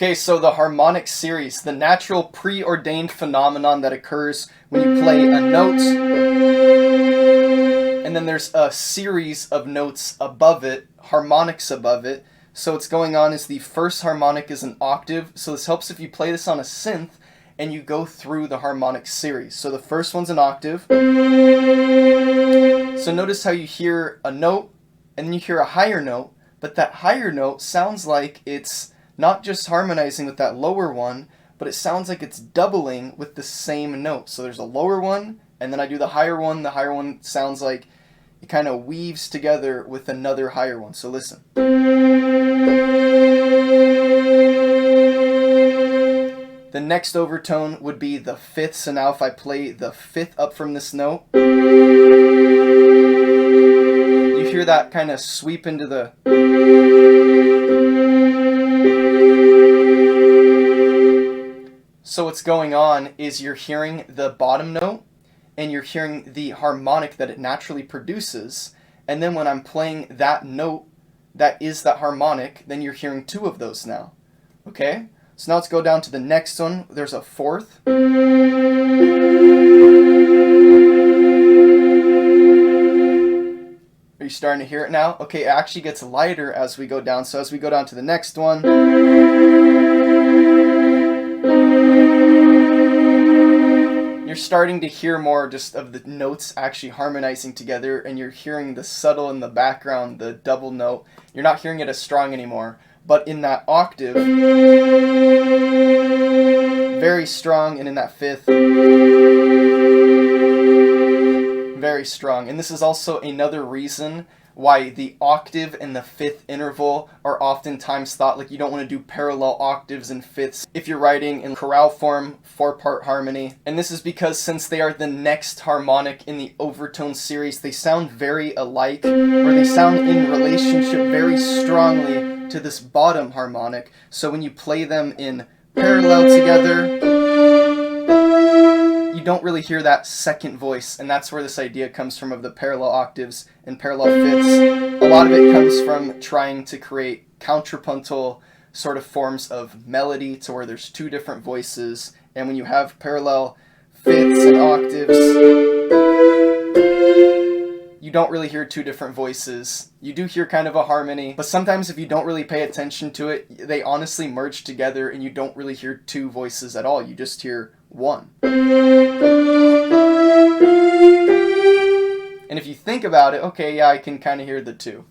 Okay, so the harmonic series, the natural preordained phenomenon that occurs when you play a note, and then there's a series of notes above it, harmonics above it. So what's going on is the first harmonic is an octave, so this helps if you play this on a synth and you go through the harmonic series. So the first one's an octave. So notice how you hear a note, and then you hear a higher note, but that higher note sounds like it's not just harmonizing with that lower one, but it sounds like it's doubling with the same note. So there's a lower one, and then I do the higher one. The higher one sounds like it kind of weaves together with another higher one. So listen. The next overtone would be the fifth. So now if I play the fifth up from this note, you hear that kind of sweep into the... So what's going on is you're hearing the bottom note and you're hearing the harmonic that it naturally produces, and then when I'm playing that note that is that harmonic, then you're hearing two of those now. Okay? So now let's go down to the next one. There's a fourth. Are you starting to hear it now? Okay, it actually gets lighter as we go down. So as we go down to the next one, you're starting to hear more just of the notes actually harmonizing together, and you're hearing the subtle in the background, the double note. You're not hearing it as strong anymore, but in that octave, very strong, and in that fifth, very strong. And this is also another reason why the octave and the fifth interval are oftentimes thought like you don't want to do parallel octaves and fifths if you're writing in chorale form, 4-part harmony. And this is because since they are the next harmonic in the Overtone series, they sound very alike, or they sound in relationship very strongly to this bottom harmonic. So when you play them in parallel together, you don't really hear that second voice, and that's where this idea comes from of the parallel octaves and parallel fifths. A lot of it comes from trying to create contrapuntal sort of forms of melody to where there's two different voices, and when you have parallel fifths and octaves, you don't really hear two different voices. You do hear kind of a harmony, but sometimes if you don't really pay attention to it, they honestly merge together and you don't really hear two voices at all. You just hear one. And if you think about it, okay, yeah, I can kind of hear the two.